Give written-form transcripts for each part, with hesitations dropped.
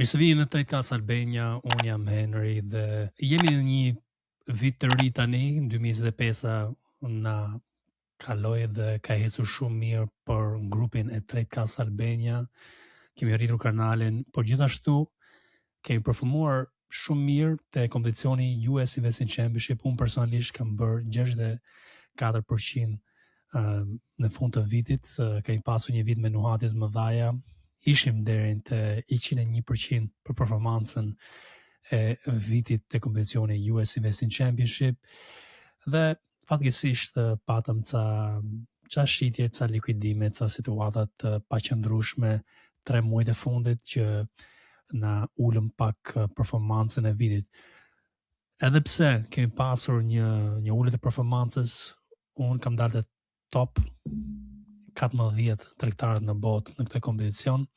Mirë se vini në Trade Kas Albania, unë jam Henry dhe jemi në një vit të ri tani, në 2025 na kaloi dhe ka ecur shumë mirë për grupin e Trade Kas Albania. Kemi rritur kanalin, por gjithashtu kemi përfumuar shumë mirë te kompeticioni US Investing Championship. Unë personalisht kam bërë 64% në fund të vitit, kemi pasur një vit me nuhatit më dhaja. Ishim deri te 101% për performancën e vitit të kompeticioni US Investing Championship dhe fatkeqësisht patëm ca shitje, ca likuidime, ca situata të paqëndrueshme 3 muajt e fundit që na ulëm pak performancën e vitit. Edhe pse kemi pasur një ulje të performancës, unë kam dalë te top 14 tregtarët në botë në këtë kompeticion.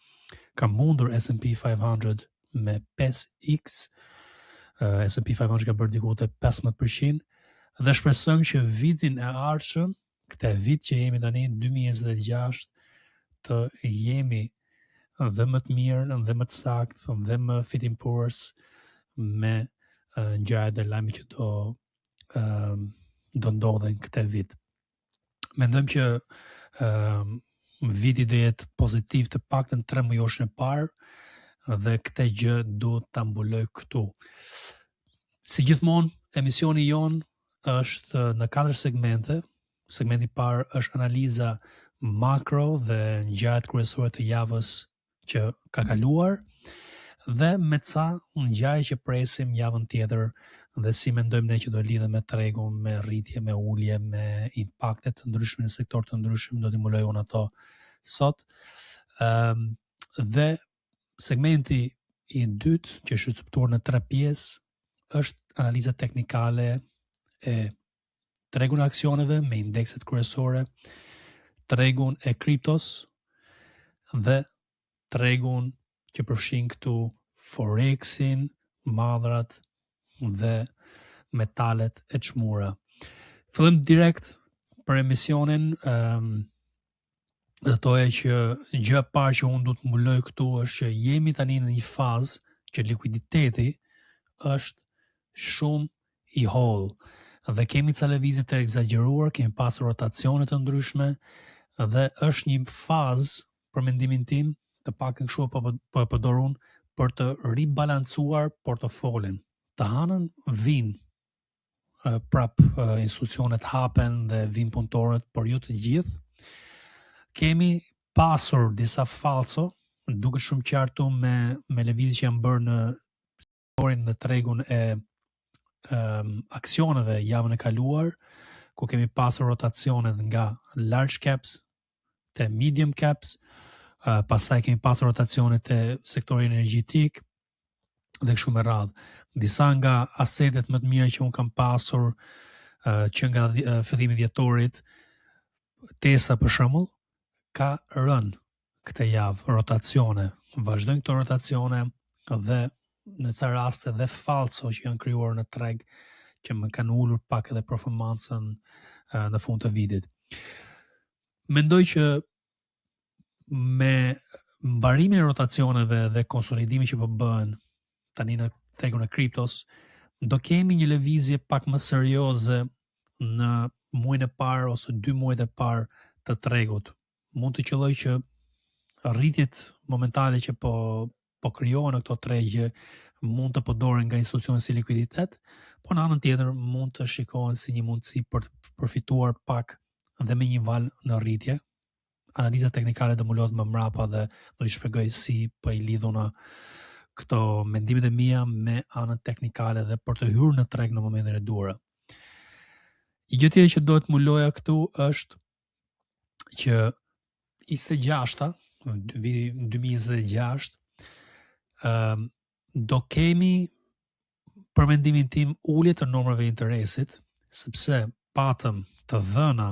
Kam mundur S&P 500 me 5x. S&P 500 ka bërë diku te 15% dhe shpresojmë që vitin e ardhshëm, këtë vit që jemi tani 2026, të jemi dhe më të mirë dhe më të saktë dhe më fitting purse me ngjarjet e lajmit që do ndodhen këtë vit. Mendojmë që viti do jetë pozitiv të paktën 3 mujosh e parë dhe këtë gjë duhet ta mbuloj këtu. Si gjithmonë, emisioni jon është në 4 segmente. Segmenti i parë është analiza makro dhe ngjarjet kryesore të javës që ka kaluar dhe me ca ngjarje që presim javën tjetër dhe si mendojmë ne që do lidhen me tregun, me rritje, me ulje, me impakte të ndryshme në sektor të ndryshëm, do t'i mbuloj unë ato sot. Dhe segmenti i dytë, që është shqiptuar në 3 pjesë, është analiza teknikale e tregun e aksioneve me indekset kryesore, tregun e kriptos dhe tregun që përfshin këtu Forexin, madhrat dhe metalet e çmura. Fillim direkt për emisionin, dhe toja që gjë e parë që unë du të mbuloj këtu është që jemi tani në një fazë që likuiditeti është shumë i hollë dhe kemi ca lëvizje të egzageruar, kemi pasur rotacione të ndryshme dhe është një fazë, për mendimin tim, të paktën kështu po e përdor unë, për të ribalancuar portofolin. Të hanën vinë prap institucionet hapen dhe vinë punëtorët, por jo të gjithë. Kemi pasur disa falso, duket shumë qartu me lëvizje që janë bërë në sektorin dhe tregun e aksioneve javën e kaluar, ku kemi pasur rotacionet nga large caps te medium caps, pastaj kemi pasur rotacionet te sektori energjetik dhe kështu me radhë. Disa nga asetet më të mira që unë kam pasur që nga fillimi i dhjetorit, Tesa për shembull, ka rënë këtë javë rotacione. Vazhdojnë këto rotacione dhe në ca raste dhe falso që janë krijuar në treg që më kanë ulur pak edhe performancën në fund të vitit. Mendoj që me mbarimin e rotacioneve dhe konsolidimi që po bëhen tani në tregun e kriptos, do kemi një lëvizje pak më serioze në muajin e parë ose 2 muajt e parë të tregut. Mund të qelloj që rritjet momentale që po krijohen në këto tregje mund të përdoren nga institucionet si likuiditet, por në anën tjetër mund të shikohen si një mundësi për të përfituar pak dhe me një val në rritje. Analiza teknikale do mulohet më mrapa dhe do t'i shpjegoj si po i lidhuna këto mendimet e mia me anën teknikale dhe për të hyrë në treg në momentin e duhur. Gjë tjetër që duhet muloja këtu është që 26-ta, viti 2026, do kemi për mendimin tim ulje të numrave interesit, sepse patëm të dhëna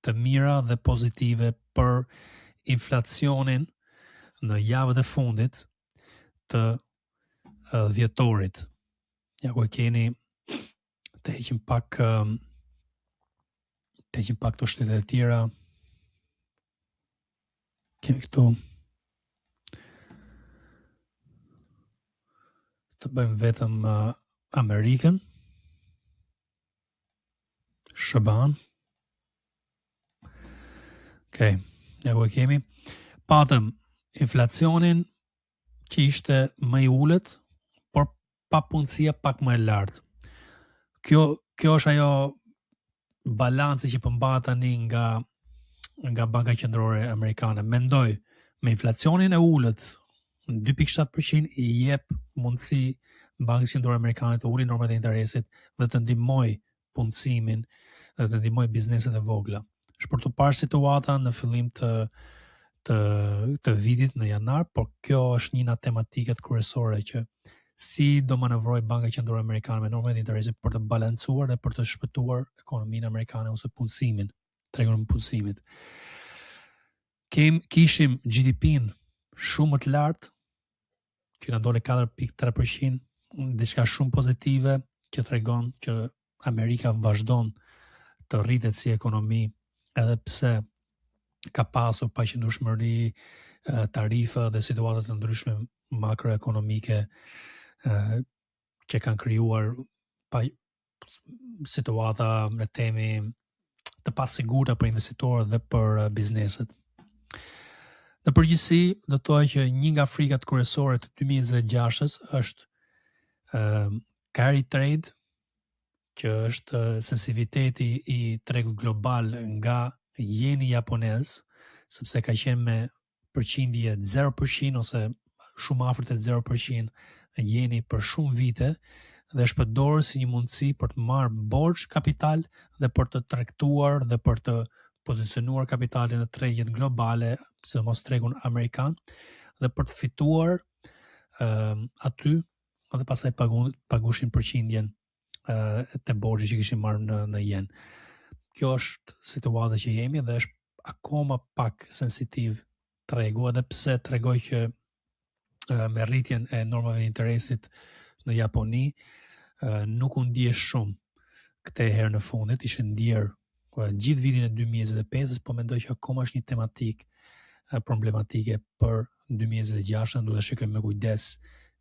të mira dhe pozitive për inflacionin në javët e fundit të dhjetorit. Ja ku e keni, të heqim pak të shtetet e tjera. Kemi këtu të bëjmë vetëm Amerikën. Shëban. Okej, ja ku e kemi. Patëm inflacionin që ishte më i ulët, por papunësia pak më e lartë. Kjo është ajo balanci që përmbahet tani nga Banka Qendrore Amerikane. Mendoj me inflacionin e ulët në 2.7% i jep mundësi Bankës Qendrore Amerikane të ulin normat e interesit dhe të ndihmoj punësimin dhe të ndihmoj bizneset e vogla. Është për të parë situata në fillim të vitit në janar, por kjo është një nga tematikat kryesore që si do manevroj Banka Qendrore Amerikane me normat e interesit për të balancuar dhe për të shpëtuar ekonominë amerikane ose punësimin, tregun e punësimit. Kishim GDP-n shumë më të lartë, që na dole 4.3%, diçka shumë pozitive që tregon që Amerika vazhdon të rritet si ekonomi, edhe pse ka pasur paqëndrueshmëri, tarifa dhe situata të ndryshme makroekonomike që kanë krijuar situata me temi të pasigurta për investitorët dhe për bizneset. Në përgjithësi, do të thoya që një nga frikat kryesore të 2026-s është carry trade, që është sensitiviteti i tregut global nga jeni japonez, sepse ka qenë me përqindje 0% ose shumë afër te 0% jeni për shumë vite dhe është përdorur si një mundësi për të marrë borxh kapital dhe për të tregtuar dhe për të pozicionuar kapitalin në tregjet globale, sidomos tregun amerikan, dhe për të fituar aty dhe pastaj pagushin përqindjen të borxhit që kishin marrë në yen. Kjo është situata që jemi dhe është akoma pak sensitiv tregu, edhe pse tregoj që me rritjen e normave të interesit në Japoni nuk u ndje shumë këtë herë në fundit, ishte ndjer gjithë vitin e 2025, po mendoj që akoma është një tematik problematike për 2026, duhet të shikojmë me kujdes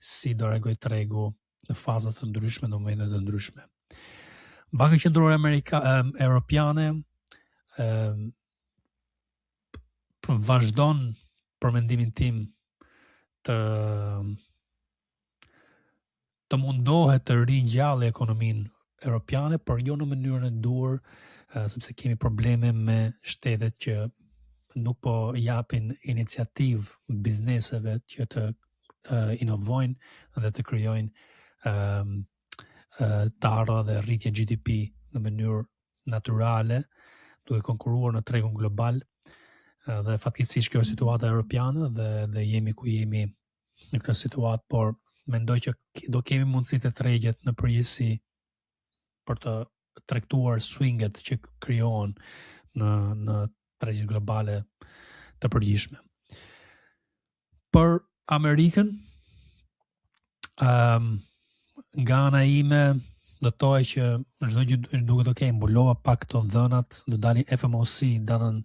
si do reagoj tregu në fazat të ndryshme, në momentet të ndryshme. Banka Qendrore Europiane vazhdon, për mendimin tim, të mundohet të ringjallë ekonominë europiane, por jo në mënyrën e duhur, sepse kemi probleme me shtetet që nuk po japin iniciativë bizneseve që të inovojnë dhe të krijojnë të ardha dhe rritje GDP në mënyrë natyrale, duke konkuruar në tregun global, dhe fatkeqësisht kjo është situata europiane dhe jemi ku jemi në këtë situatë, por mendoj që do kemi mundësi të tregjet në përgjithësi për të tregtuar swinget që krijohen në tregjet globale të përgjithshme. Për Amerikën, nga ana ime do të thoj që çdo gjë duket okay, mbulova pak këto dhënat, do dalin FOMC datën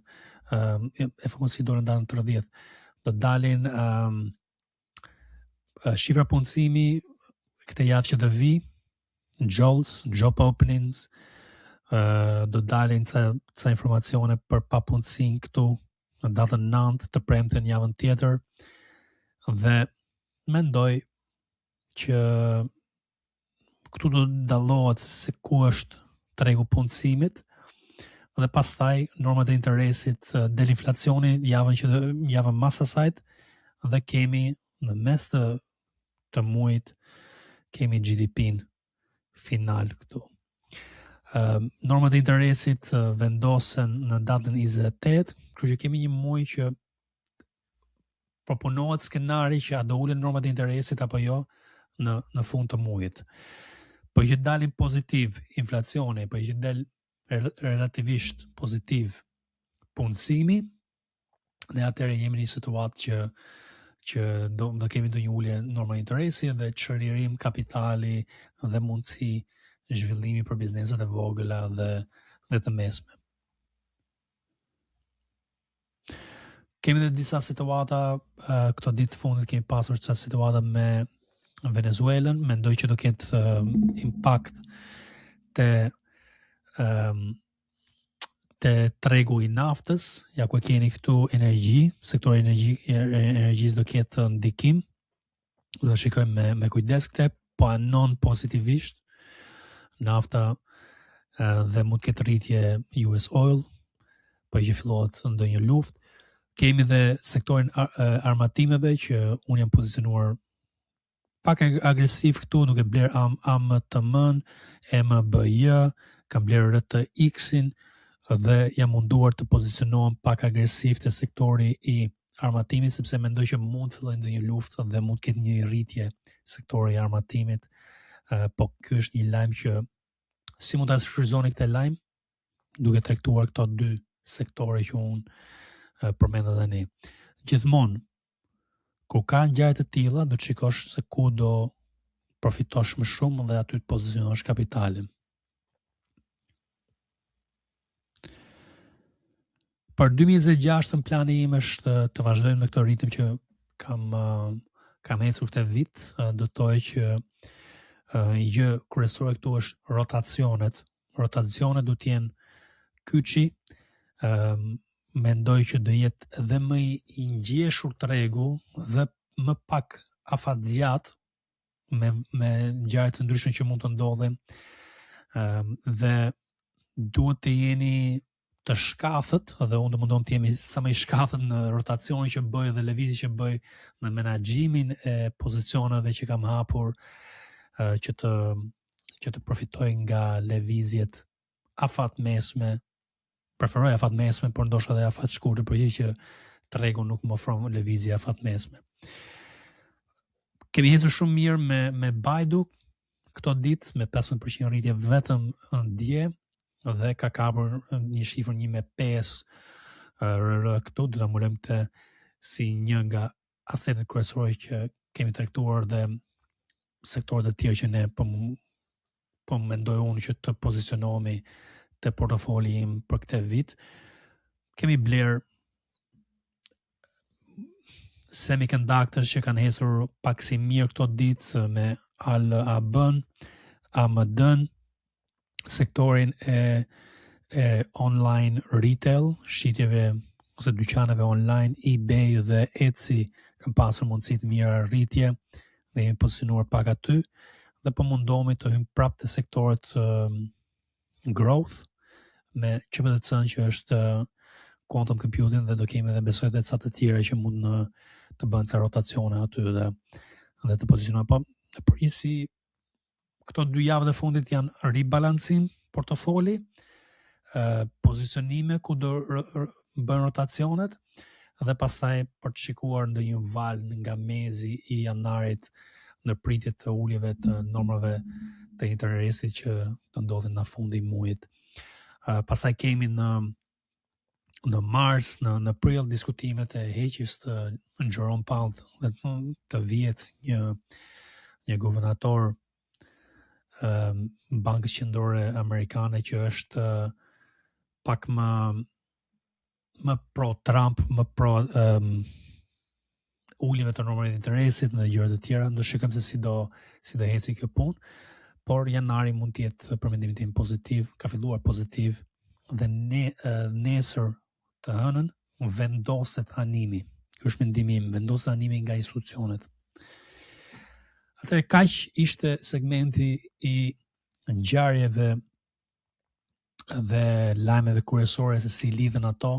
FOMC do në datën 30. Do dalin shifra punësimi këtë javë që do vi, JOLTS, job openings, do dalin ca informacione për papunësinë këtu në datën 9 të premten javën tjetër, dhe mendoj që këtu do dallohet se ku është tregu punësimit dhe pastaj normat e interesit del inflacioni javën mas asajt, dhe kemi në mes të muajit kemi GDP-n final këtu. Normat e interesit vendosen në datën 28, kështu që kemi një muaj që proponohet skenari që a do ulen normat e interesit apo jo në fund të muajit. Po që dalin pozitiv inflacioni, po që del relativisht pozitiv punësimi, dhe atëherë jemi në një situatë që do kemi ndonjë ulje norma interesi dhe çlirim kapitali dhe mundësi zhvillimi për bizneset e vogla dhe të mesme. Kemi dhe disa situata, këto ditë fundit kemi pasur ca situata me Venezuelën, mendoj që do ketë impakt te tregu i naftës, ja ku keni këtu energji, sektori energjisë do ketë ndikim. Do shikojmë me kujdes këte, po anon pozitivisht nafta dhe mund ketë rritje US Oil, po që fillohet ndonjë luftë. Kemi dhe sektorin armatimeve që unë jam pozicionuar pak agresiv këtu, duke bler AMTM-n, MBJ, kam bler RTX-in dhe jam munduar të pozicionohem pak agresiv të sektori i armatimit, sepse mendoj që mund fillojë ndonjë luftë dhe mund ketë një rritje sektori i armatimit, po ky është një lajm që si mund ta shfrytëzoni këtë lajm, duke trajtuar këto dy sektore që unë përmenda tani. Gjithmonë kur ka ngjarje të tilla, do të shikosh se ku do përfitosh më shumë dhe aty të pozicionosh kapitalin. Për 2026 plani im është të vazhdojmë me këtë ritëm që kam ecur këtë vit, do të thotë që një gjë kryesore këtu është rotacionet. Rotacionet do të jenë kyçi, mendoj që do jetë edhe më i ngjeshur tregu dhe më pak afatgjat me ngjarje të ndryshme që mund të ndodhin, dhe duhet të jeni të shkathët, dhe unë do mundon të jemi sa më i shkathët në rotacionin që bëj dhe lëvizjen që bëj në menaxhimin e pozicioneve që kam hapur, që të përfitoj nga lëvizjet afat mesme. Preferoj afat mesme, por ndoshta edhe afat shkurtër, përgjithë që tregu nuk më ofron lëvizje afat mesme. Kemi ecur shumë mirë me Baidu këto ditë, me 15% rritje vetëm dje, dhe ka kapur një shifër 1.5 këtu, do ta mbulojmë këtë si një nga asetet kryesorë që kemi trajtuar dhe sektorët e tjerë që ne po mendoj unë që të pozicionohemi të portofoli im për këtë vit. Kemi bler semiconductors që kanë ecur pak si mirë këto ditë me ALAB-n, AMD-n, sektorin e online retail, shitjeve ose dyqaneve online, eBay dhe Etsy kanë pasur mundësi të mira rritje dhe jemi pozicionuar pak aty dhe po mundohemi të hyjmë prapë te sektorët growth me QPTC-n që është quantum computing, dhe do kemi edhe besoj edhe ca të tjera që mund të bëjnë ca rotacione aty dhe të pozicionohen. Po në përgjithësi këto 2 javë të fundit janë ribalancim portofoli, pozicionime ku do bën rotacionet dhe pastaj për të shikuar ndonjë val nga mezi i janarit në pritje të uljeve të normave të interesit që të ndodhin në fundi i muajit. Pastaj kemi në mars, në prill diskutimet e heqjes të Jerome Powell dhe të vihet një guvernator Bankës Qendrore Amerikane që është pak më pro Trump, më pro uljeve të normave të interesit dhe gjëra të tjera. Do shikojmë se si do ecë kjo punë, por janari mund të jetë për mendimin tim pozitiv, ka filluar pozitiv dhe nesër të hënën vendoset animi. Ky është mendimi im, vendoset animi nga institucionet. Atëherë kaq ishte segmenti i ngjarjeve dhe lajmeve kryesore se si lidhen ato